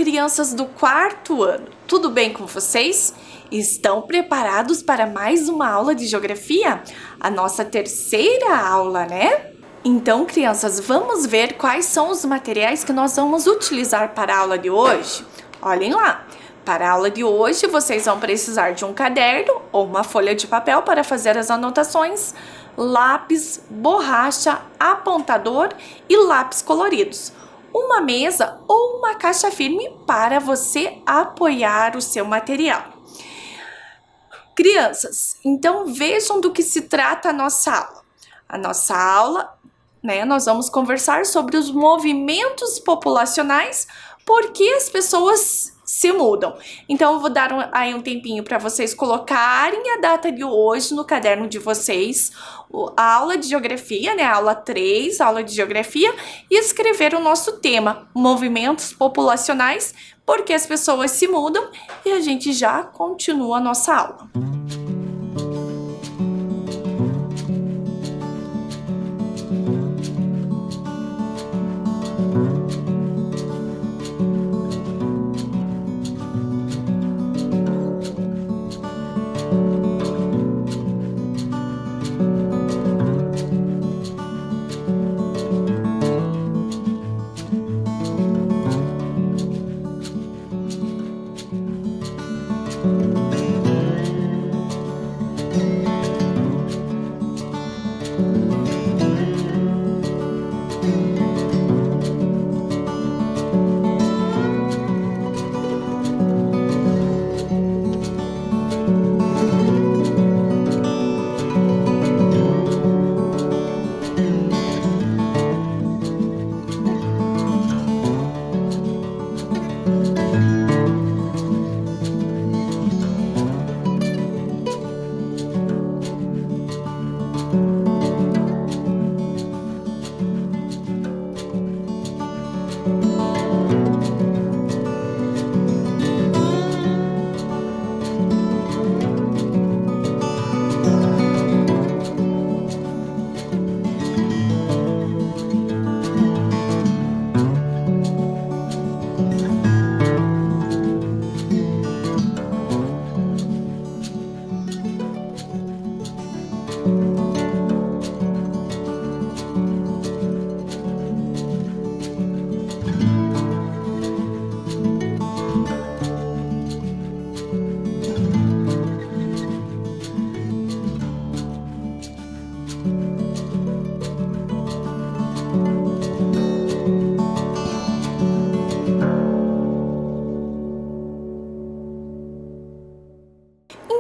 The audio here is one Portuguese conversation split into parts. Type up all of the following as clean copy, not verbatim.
crianças do 4º ano, tudo bem com vocês? Estão preparados para mais uma aula de geografia? A nossa terceira aula, né? Então, crianças, vamos ver quais são os materiais que nós vamos utilizar para a aula de hoje? Olhem lá! Para a aula de hoje, vocês vão precisar de um caderno ou uma folha de papel para fazer as anotações, lápis, borracha, apontador e lápis coloridos, uma mesa ou uma caixa firme para você apoiar o seu material. Crianças, então vejam do que se trata a nossa aula. A nossa aula, nós vamos conversar sobre os movimentos populacionais, porque as pessoas se mudam. Então, eu vou dar aí um tempinho para vocês colocarem a data de hoje no caderno de vocês, a aula de geografia, a aula 3, aula de geografia, e escrever o nosso tema, movimentos populacionais, porque as pessoas se mudam, e a gente já continua a nossa aula.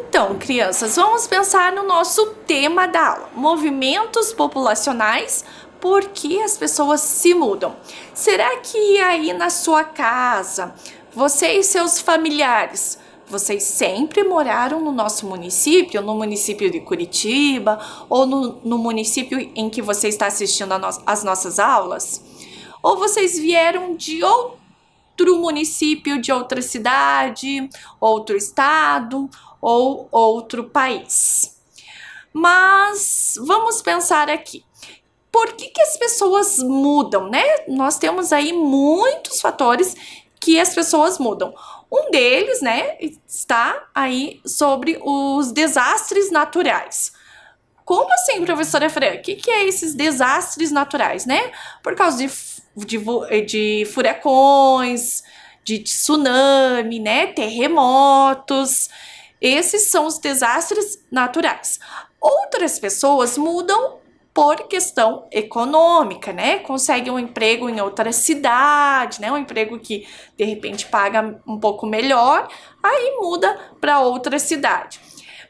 Então, crianças, vamos pensar no nosso tema da aula, movimentos populacionais, porque as pessoas se mudam. Será que aí na sua casa, você e seus familiares, vocês sempre moraram no nosso município, no município de Curitiba, ou no município em que você está assistindo as nossas aulas? Ou vocês vieram de outro município, de outra cidade, outro estado ou outro país? Mas vamos pensar aqui. Por que as pessoas mudam, né? Nós temos aí muitos fatores que as pessoas mudam. Um deles, está aí sobre os desastres naturais. Como assim, professora Fran? O que é esses desastres naturais, né? Por causa de furacões, de tsunami, terremotos. Esses são os desastres naturais. Outras pessoas mudam por questão econômica, Conseguem um emprego em outra cidade, um emprego que de repente paga um pouco melhor, aí muda para outra cidade.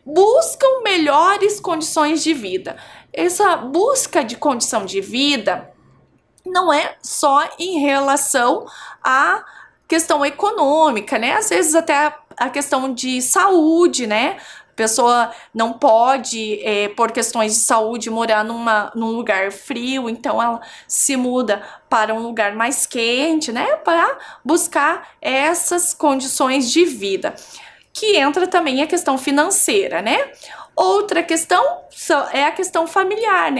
Buscam melhores condições de vida. Essa busca de condição de vida não é só em relação à questão econômica, Às vezes até a questão de saúde, A pessoa não pode, por questões de saúde, morar num lugar frio, então ela se muda para um lugar mais quente, Para buscar essas condições de vida. Que entra também a questão financeira, Outra questão é a questão familiar,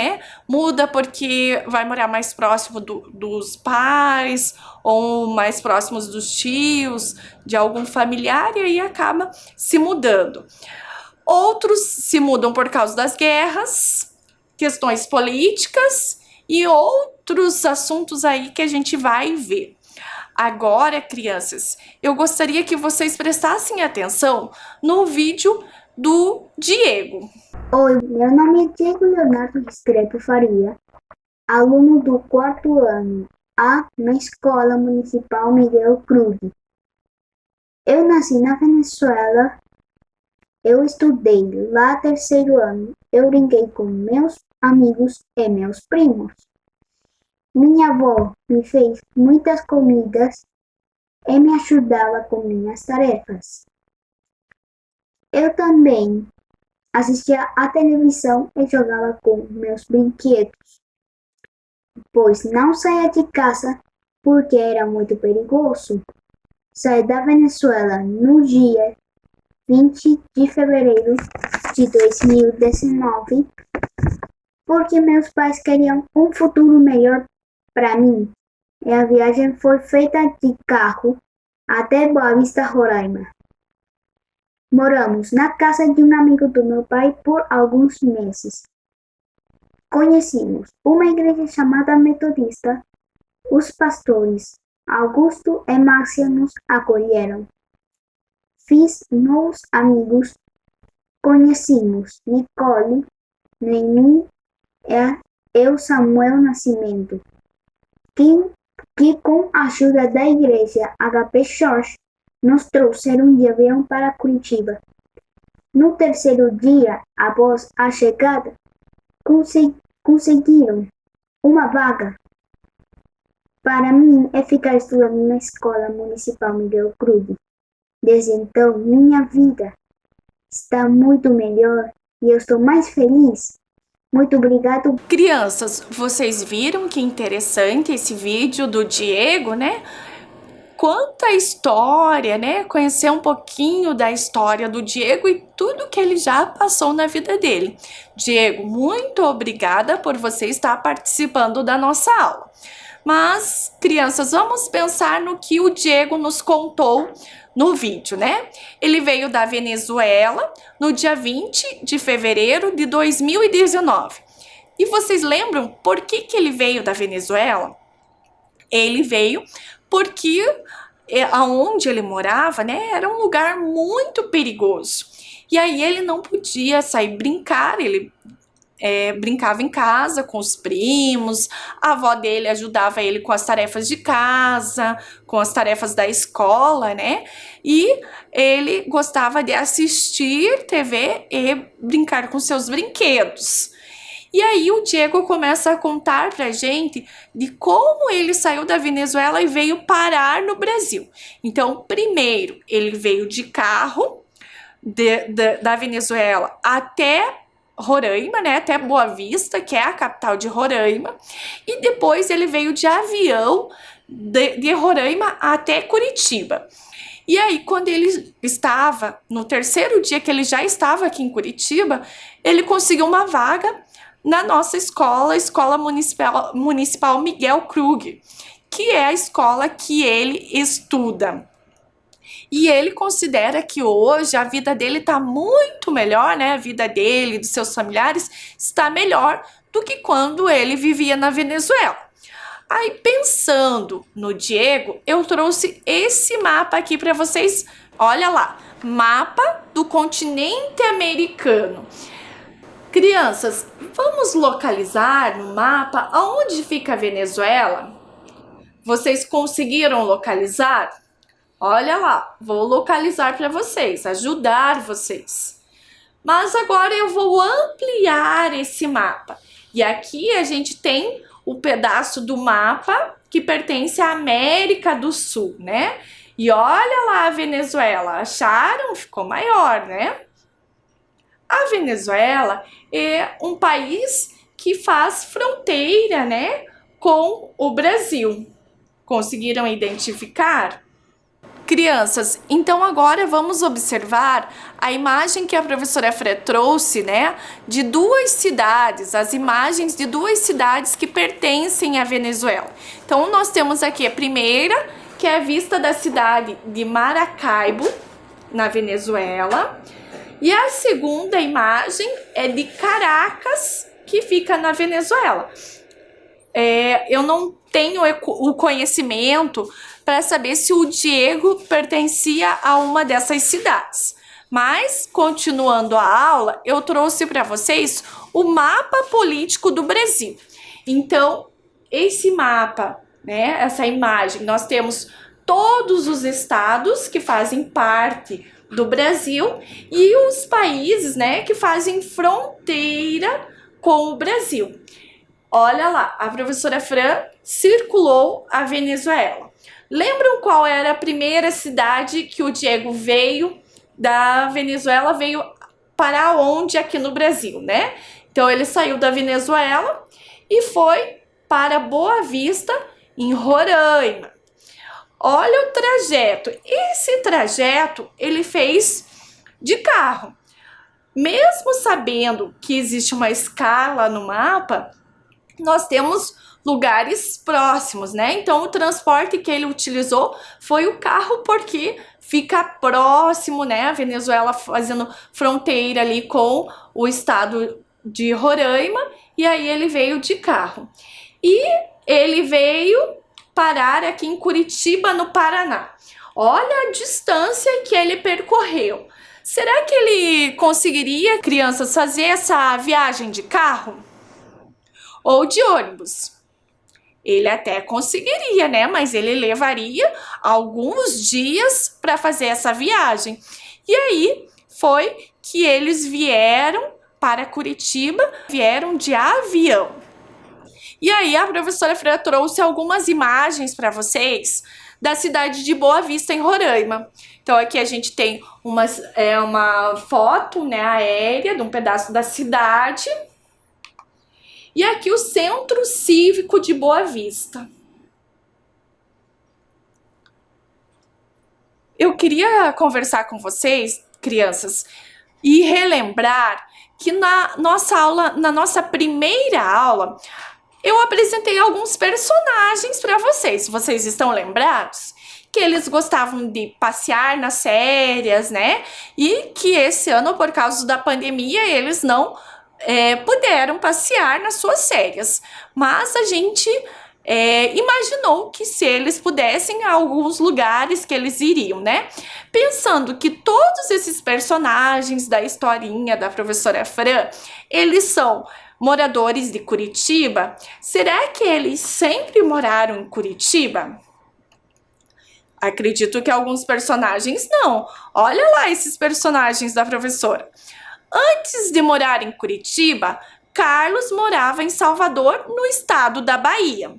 Muda porque vai morar mais próximo dos pais ou mais próximos dos tios, de algum familiar, e aí acaba se mudando. Outros se mudam por causa das guerras, questões políticas e outros assuntos aí que a gente vai ver. Agora, crianças, eu gostaria que vocês prestassem atenção no vídeo do Diego. Oi, meu nome é Diego Leonardo Restrepo Faria, aluno do 4º ano A na Escola Municipal Miguel Krug. Eu nasci na Venezuela, eu estudei lá 3º ano, eu brinquei com meus amigos e meus primos. Minha avó me fez muitas comidas e me ajudava com minhas tarefas. Eu também assistia à televisão e jogava com meus brinquedos, pois não saía de casa porque era muito perigoso. Saí da Venezuela no dia 20 de fevereiro de 2019 porque meus pais queriam um futuro melhor para mim, e a viagem foi feita de carro até Boa Vista, Roraima. Moramos na casa de um amigo do meu pai por alguns meses. Conhecemos uma igreja chamada Metodista. Os pastores Augusto e Márcia nos acolheram. Fiz novos amigos. Conhecemos Nicole, Noemi e o Samuel Nascimento, que com a ajuda da igreja HP Church nos trouxeram de avião para Curitiba. No 3º dia, após a chegada, conseguiram uma vaga. Para mim é ficar estudando na Escola Municipal Miguel Krug. Desde então, minha vida está muito melhor e eu estou mais feliz. Muito obrigado. Crianças, vocês viram que interessante esse vídeo do Diego, né? Quanta história, né? Conhecer um pouquinho da história do Diego e tudo que ele já passou na vida dele. Diego, muito obrigada por você estar participando da nossa aula. Mas, crianças, vamos pensar no que o Diego nos contou no vídeo, né? Ele veio da Venezuela no dia 20 de fevereiro de 2019. E vocês lembram por que ele veio da Venezuela? Ele veio porque aonde ele morava, né, era um lugar muito perigoso. E aí ele não podia sair brincar, ele brincava em casa com os primos, a avó dele ajudava ele com as tarefas de casa, com as tarefas da escola, né? E ele gostava de assistir TV e brincar com seus brinquedos. E aí o Diego começa a contar pra gente de como ele saiu da Venezuela e veio parar no Brasil. Então, primeiro, ele veio de carro da Venezuela até Roraima, né, até Boa Vista, que é a capital de Roraima, e depois ele veio de avião de Roraima até Curitiba. E aí, quando ele estava, no 3º dia que ele já estava aqui em Curitiba, ele conseguiu uma vaga na nossa escola, Escola Municipal Miguel Krug, que é a escola que ele estuda. E ele considera que hoje a vida dele está muito melhor, né? A vida dele, dos seus familiares, está melhor do que quando ele vivia na Venezuela. Aí, pensando no Diego, eu trouxe esse mapa aqui para vocês. Olha lá, mapa do continente americano. Crianças, vamos localizar no mapa aonde fica a Venezuela? Vocês conseguiram localizar? Olha lá, vou localizar para vocês, ajudar vocês. Mas agora eu vou ampliar esse mapa. E aqui a gente tem o pedaço do mapa que pertence à América do Sul, né? E olha lá a Venezuela, acharam? Ficou maior, né? A Venezuela é um país que faz fronteira, né, com o Brasil. Conseguiram identificar? Crianças, então agora vamos observar a imagem que a professora Fran trouxe, né? De duas cidades, as imagens de duas cidades que pertencem à Venezuela. Então nós temos aqui a primeira, que é a vista da cidade de Maracaibo, na Venezuela. E a segunda imagem é de Caracas, que fica na Venezuela. Eu não tenho o conhecimento para saber se o Diego pertencia a uma dessas cidades. Mas, continuando a aula, eu trouxe para vocês o mapa político do Brasil. Então, esse mapa, né, essa imagem, nós temos todos os estados que fazem parte do Brasil e os países, né, que fazem fronteira com o Brasil. Olha lá, a professora Fran circulou a Venezuela. Lembram qual era a primeira cidade que o Diego veio da Venezuela, veio para onde aqui no Brasil, né? Então ele saiu da Venezuela e foi para Boa Vista, em Roraima. Olha o trajeto. Esse trajeto ele fez de carro. Mesmo sabendo que existe uma escala no mapa, nós temos lugares próximos, né? Então, o transporte que ele utilizou foi o carro, porque fica próximo, né? A Venezuela fazendo fronteira ali com o estado de Roraima, e aí ele veio de carro. E ele veio parar aqui em Curitiba, no Paraná. Olha a distância que ele percorreu. Será que ele conseguiria, crianças, fazer essa viagem de carro? Ou de ônibus? Ele até conseguiria, né? Mas ele levaria alguns dias para fazer essa viagem. E aí foi que eles vieram para Curitiba, vieram de avião. E aí a professora Fran trouxe algumas imagens para vocês da cidade de Boa Vista, em Roraima. Então aqui a gente tem uma foto, né, aérea de um pedaço da cidade. E aqui o Centro Cívico de Boa Vista. Eu queria conversar com vocês, crianças, e relembrar que na nossa primeira aula, eu apresentei alguns personagens para vocês. Vocês estão lembrados? Que eles gostavam de passear nas férias, né? E que esse ano, por causa da pandemia, eles não puderam passear nas suas férias, mas a gente imaginou que se eles pudessem, alguns lugares que eles iriam, né? Pensando que todos esses personagens da historinha da professora Fran, eles são moradores de Curitiba, será que eles sempre moraram em Curitiba? Acredito que alguns personagens não. Olha lá esses personagens da professora. Antes de morar em Curitiba, Carlos morava em Salvador, no estado da Bahia.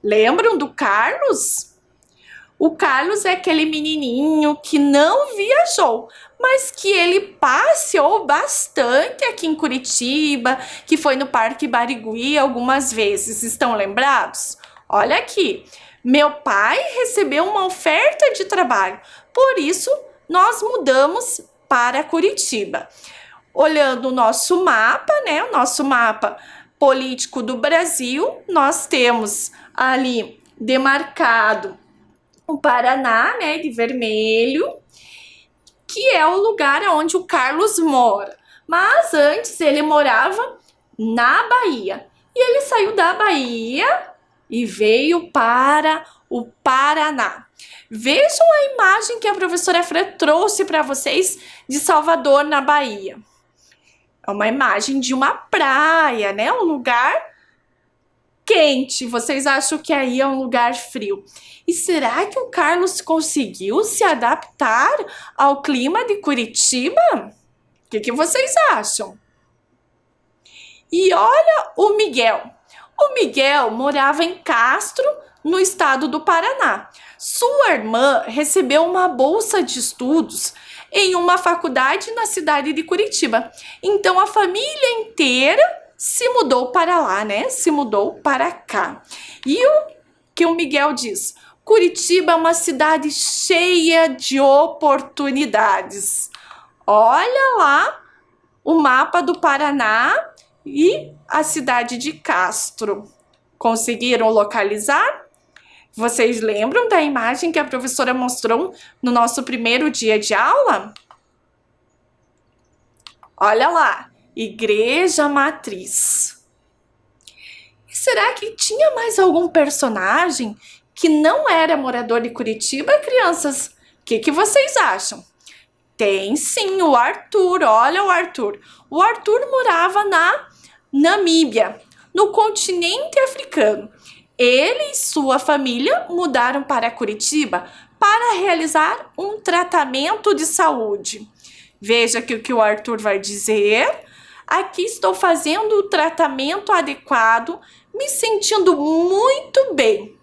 Lembram do Carlos? O Carlos é aquele menininho que não viajou, mas que ele passeou bastante aqui em Curitiba, que foi no Parque Barigui algumas vezes. Estão lembrados? Olha aqui. Meu pai recebeu uma oferta de trabalho, por isso nós mudamos para Curitiba. Olhando o nosso mapa, né? O nosso mapa político do Brasil, nós temos ali demarcado o Paraná, né? De vermelho, que é o lugar onde o Carlos mora. Mas antes ele morava na Bahia. E ele saiu da Bahia e veio para o Paraná. Vejam a imagem que a professora Fran trouxe para vocês de Salvador, na Bahia. É uma imagem de uma praia, né? Um lugar quente. Vocês acham que aí é um lugar frio? E será que o Carlos conseguiu se adaptar ao clima de Curitiba? O que vocês acham? E olha o Miguel. O Miguel morava em Castro, no estado do Paraná. Sua irmã recebeu uma bolsa de estudos em uma faculdade na cidade de Curitiba. Então a família inteira se mudou para lá, né? Se mudou para cá. E o que o Miguel diz? Curitiba é uma cidade cheia de oportunidades. Olha lá o mapa do Paraná e a cidade de Castro. Conseguiram localizar? Vocês lembram da imagem que a professora mostrou no nosso primeiro dia de aula? Olha lá, Igreja Matriz. E será que tinha mais algum personagem que não era morador de Curitiba, crianças? O que vocês acham? Tem sim, o Arthur. Olha o Arthur. O Arthur morava na Namíbia, no continente africano. Ele e sua família mudaram para Curitiba para realizar um tratamento de saúde. Veja aqui o que o Arthur vai dizer. Aqui estou fazendo o tratamento adequado, me sentindo muito bem.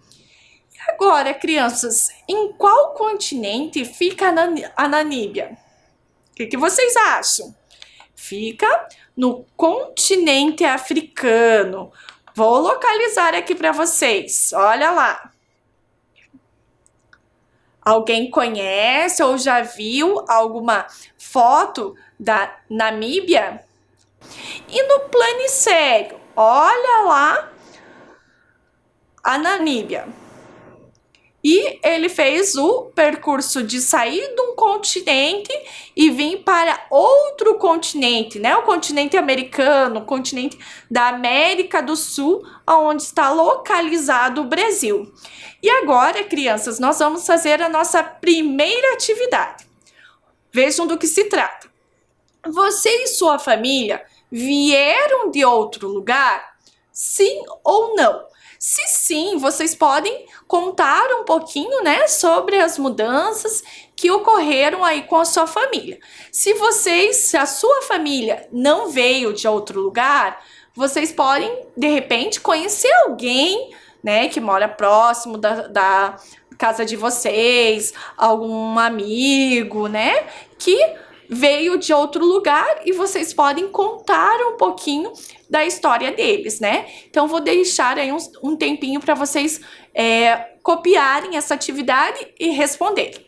E agora, crianças, em qual continente fica a Namíbia? O que vocês acham? Fica no continente africano. Vou localizar aqui para vocês. Olha lá. Alguém conhece ou já viu alguma foto da Namíbia? E no planisfério, olha lá a Namíbia. E ele fez o percurso de sair de um continente e vir para outro continente, né? O continente americano, o continente da América do Sul, onde está localizado o Brasil. E agora, crianças, nós vamos fazer a nossa primeira atividade. Vejam do que se trata. Você e sua família vieram de outro lugar? Sim ou não? Se sim, vocês podem contar um pouquinho, né, sobre as mudanças que ocorreram aí com a sua família. Se a sua família não veio de outro lugar, vocês podem, de repente, conhecer alguém, né, que mora próximo da casa de vocês, algum amigo, né, que veio de outro lugar e vocês podem contar um pouquinho da história deles, né? Então, vou deixar aí um tempinho para vocês copiarem essa atividade e responderem.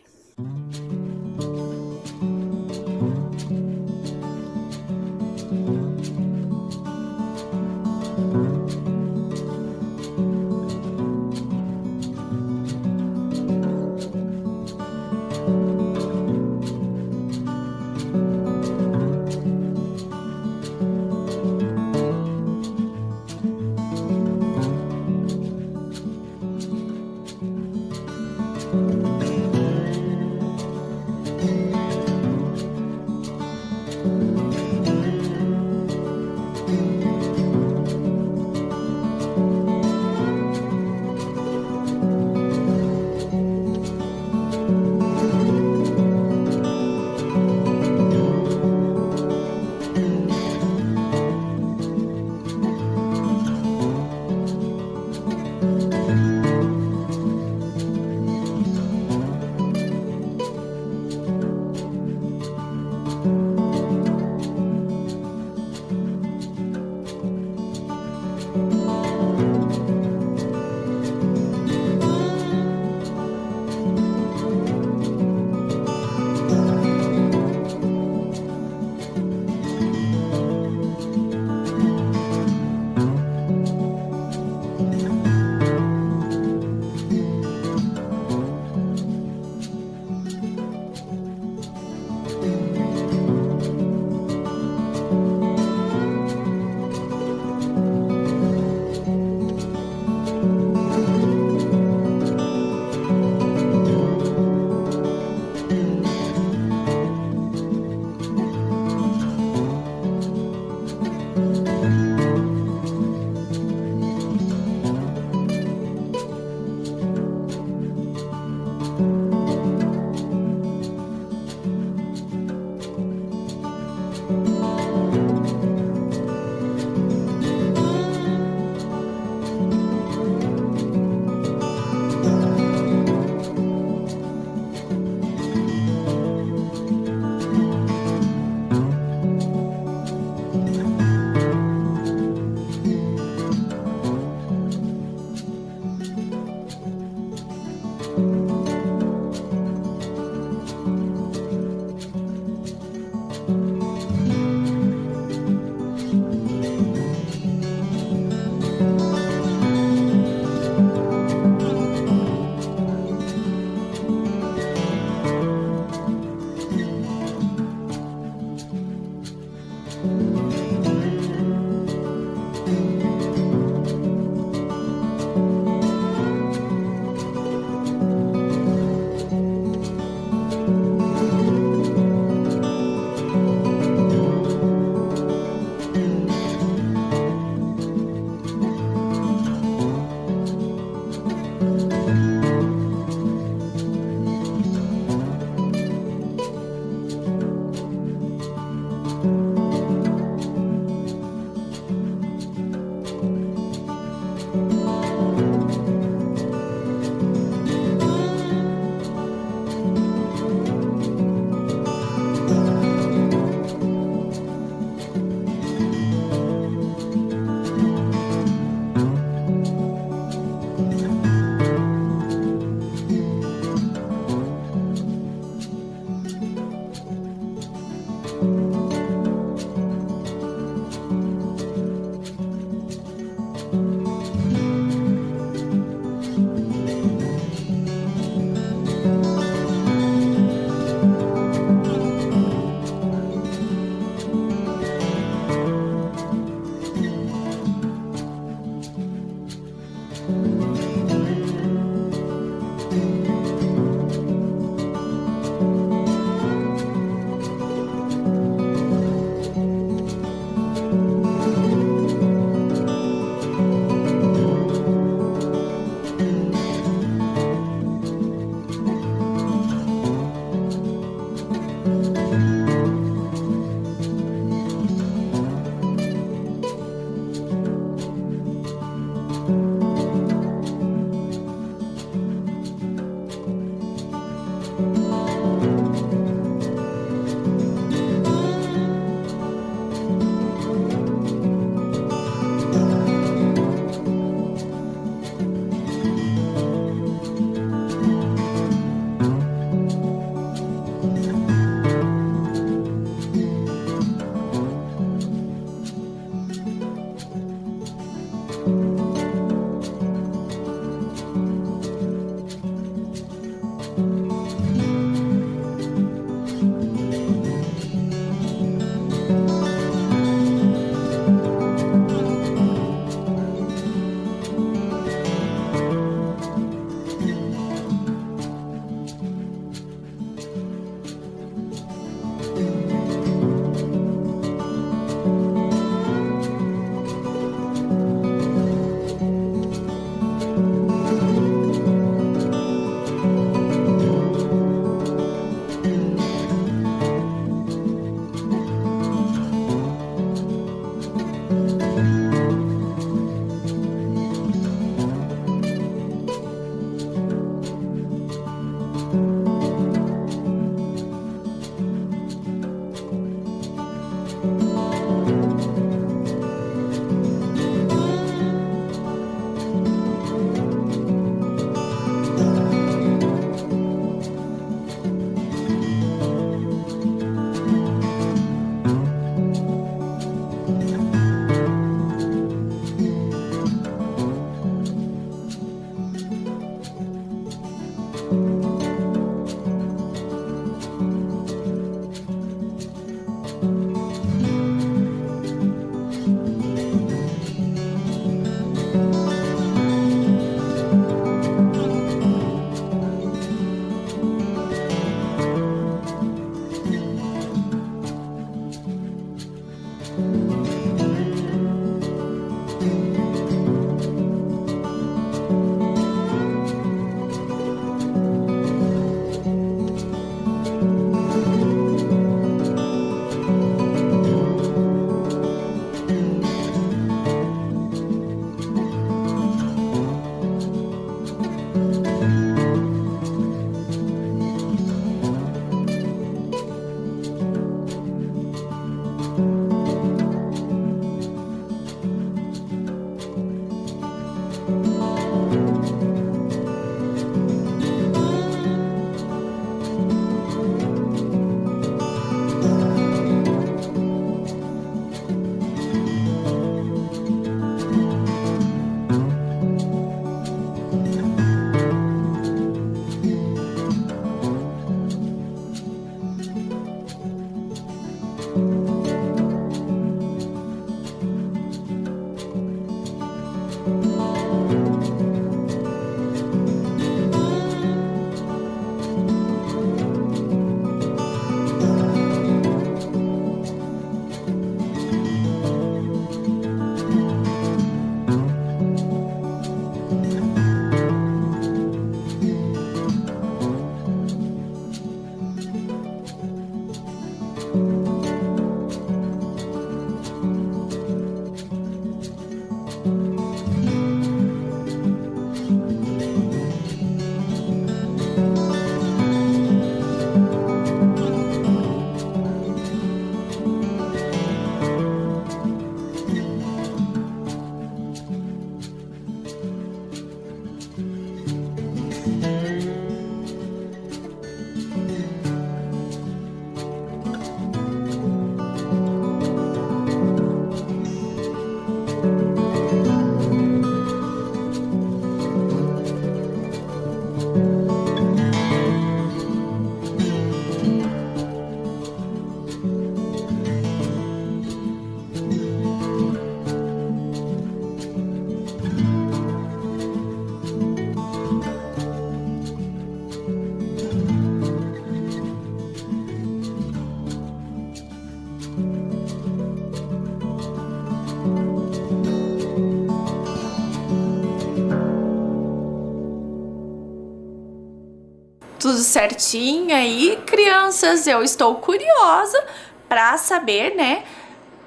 Tudo certinho aí, crianças? Eu estou curiosa para saber, né,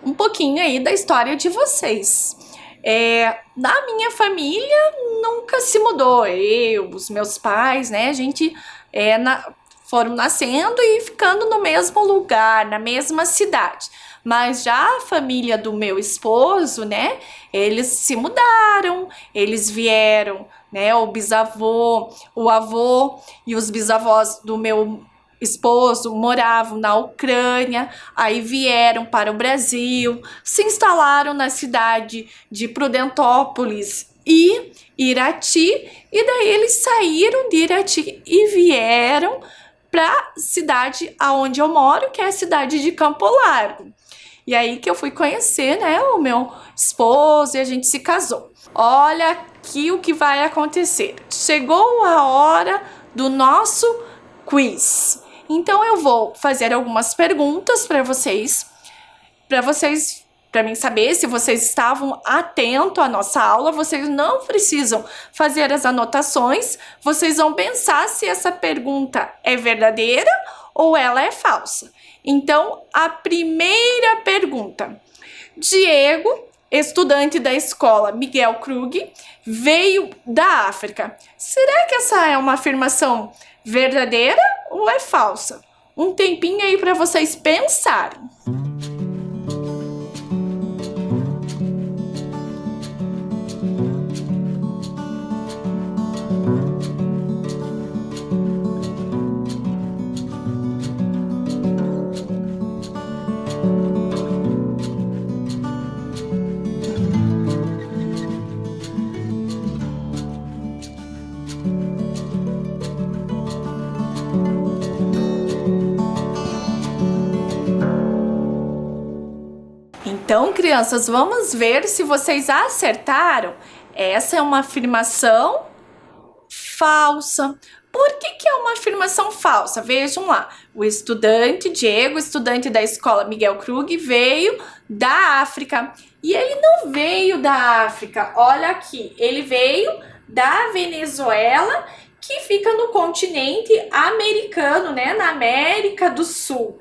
um pouquinho aí da história de vocês. Na minha família nunca se mudou. Eu, os meus pais, né, a gente foram nascendo e ficando no mesmo lugar, na mesma cidade. Mas já a família do meu esposo, né, eles se mudaram, eles vieram, né, o bisavô, o avô e os bisavós do meu esposo moravam na Ucrânia, aí vieram para o Brasil, se instalaram na cidade de Prudentópolis e Irati, e daí eles saíram de Irati e vieram para a cidade aonde eu moro, que é a cidade de Campo Largo. E aí que eu fui conhecer, né, o meu esposo, e a gente se casou. Olha aqui o que vai acontecer. Chegou a hora do nosso quiz. Então eu vou fazer algumas perguntas para mim saber se vocês estavam atentos à nossa aula. Vocês não precisam fazer as anotações, vocês vão pensar se essa pergunta é verdadeira ou ela é falsa. Então, a primeira pergunta. Diego, estudante da escola Miguel Krug, veio da África. Será que essa é uma afirmação verdadeira ou é falsa? Um tempinho aí para vocês pensarem. Então, crianças, vamos ver se vocês acertaram. Essa é uma afirmação falsa. Por que é uma afirmação falsa? Vejam lá. O estudante Diego, estudante da escola Miguel Krug, veio da África. E ele não veio da África. Olha aqui, ele veio da Venezuela, que fica no continente americano, né? Na América do Sul.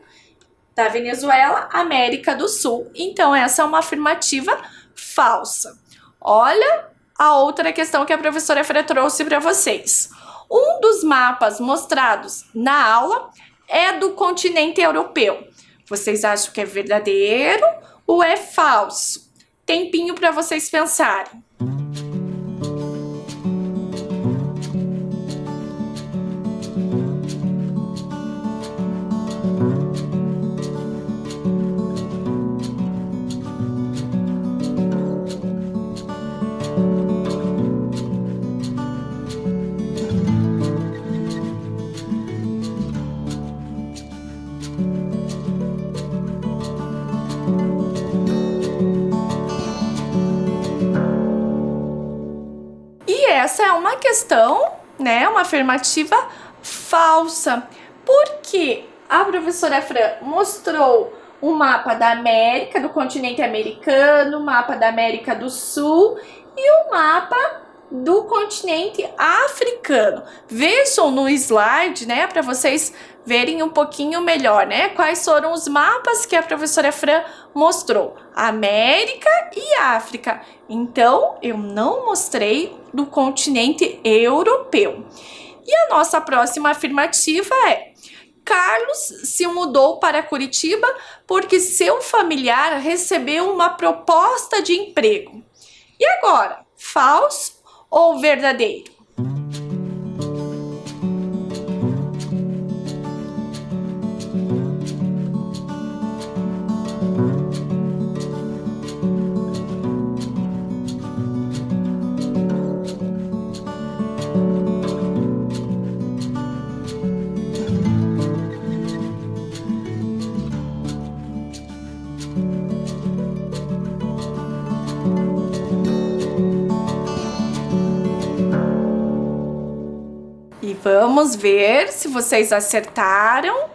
Da Venezuela, América do Sul. Então, essa é uma afirmativa falsa. Olha a outra questão que a professora Fran trouxe para vocês. Um dos mapas mostrados na aula é do continente europeu. Vocês acham que é verdadeiro ou é falso? Tempinho para vocês pensarem. Essa é uma questão, né, uma afirmativa falsa. Porque a professora Fran mostrou o mapa da América, do continente americano, o mapa da América do Sul e o mapa do continente africano. Vejam no slide, né, para vocês verem um pouquinho melhor, né, quais foram os mapas que a professora Fran mostrou. América e África. Então, eu não mostrei do continente europeu. E a nossa próxima afirmativa é: Carlos se mudou para Curitiba porque seu familiar recebeu uma proposta de emprego. E agora, falso ou verdadeiro? E vamos ver se vocês acertaram.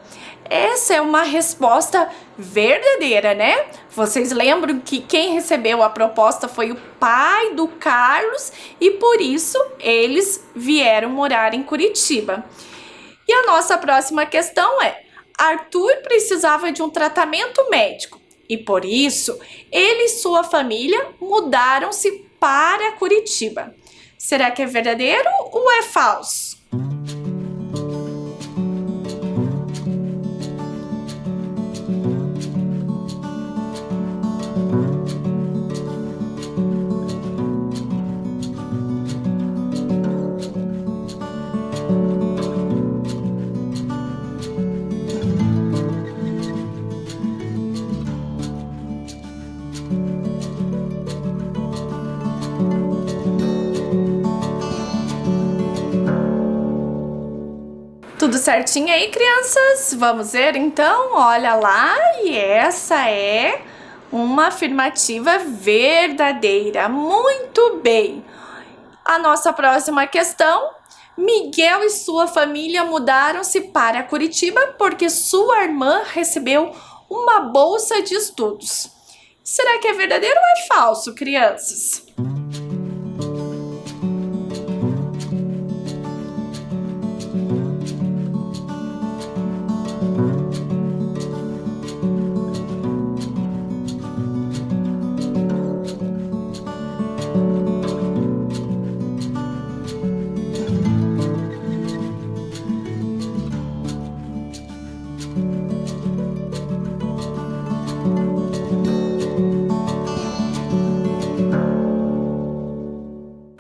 Essa é uma resposta verdadeira, né? Vocês lembram que quem recebeu a proposta foi o pai do Carlos e por isso eles vieram morar em Curitiba. E a nossa próxima questão é: Arthur precisava de um tratamento médico e por isso ele e sua família mudaram-se para Curitiba. Será que é verdadeiro ou é falso? Tudo certinho aí, crianças? Vamos ver então? Olha lá, e essa é uma afirmativa verdadeira. Muito bem. A nossa próxima questão: Miguel e sua família mudaram-se para Curitiba porque sua irmã recebeu uma bolsa de estudos. Será que é verdadeiro ou é falso, crianças?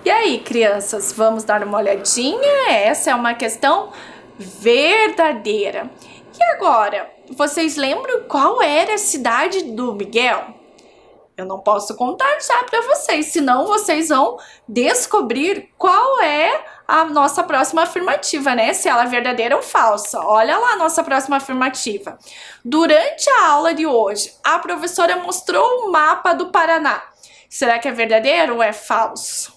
E aí, crianças, vamos dar uma olhadinha? Essa é uma questão verdadeira. E agora, vocês lembram qual era a cidade do Miguel? Eu não posso contar já para vocês, senão vocês vão descobrir qual é a nossa próxima afirmativa, né? Se ela é verdadeira ou falsa. Olha lá a nossa próxima afirmativa. Durante a aula de hoje, a professora mostrou o mapa do Paraná. Será que é verdadeiro ou é falso?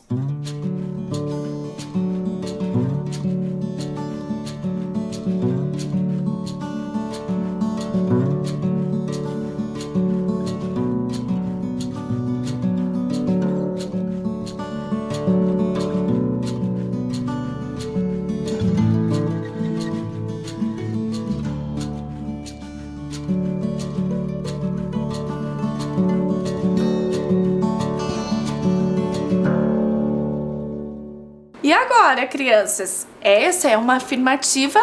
E agora, crianças, essa é uma afirmativa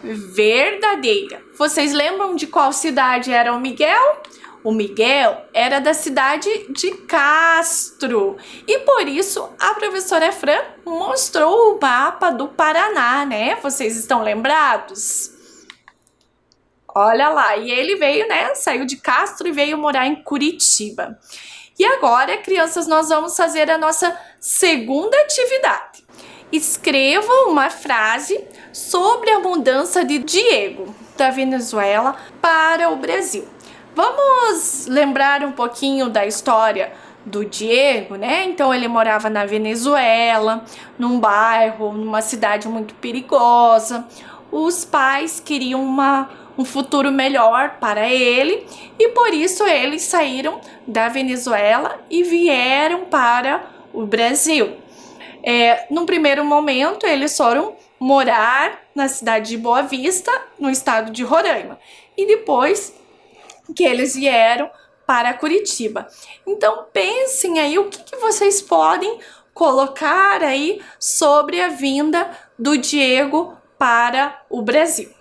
verdadeira. Vocês lembram de qual cidade era o Miguel? O Miguel era da cidade de Castro. E por isso a professora Fran mostrou o mapa do Paraná, né? Vocês estão lembrados? Olha lá, e ele veio, né? Saiu de Castro e veio morar em Curitiba. E agora, crianças, nós vamos fazer a nossa segunda atividade. Escrevam uma frase sobre a mudança de Diego, da Venezuela, para o Brasil. Vamos lembrar um pouquinho da história do Diego, né? Então, ele morava na Venezuela, num bairro, numa cidade muito perigosa. Os pais queriam um futuro melhor para ele e por isso eles saíram da Venezuela e vieram para o Brasil. Num primeiro momento, eles foram morar na cidade de Boa Vista, no estado de Roraima. E depois que eles vieram para Curitiba. Então, pensem aí o que vocês podem colocar aí sobre a vinda do Diego para o Brasil.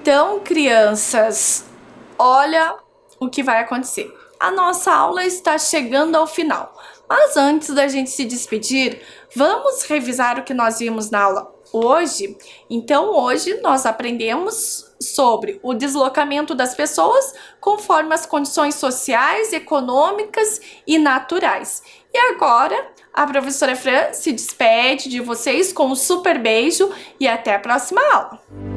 Então, crianças, olha o que vai acontecer. A nossa aula está chegando ao final. Mas antes da gente se despedir, vamos revisar o que nós vimos na aula hoje? Então, hoje nós aprendemos sobre o deslocamento das pessoas conforme as condições sociais, econômicas e naturais. E agora, a professora Fran se despede de vocês com um super beijo e até a próxima aula.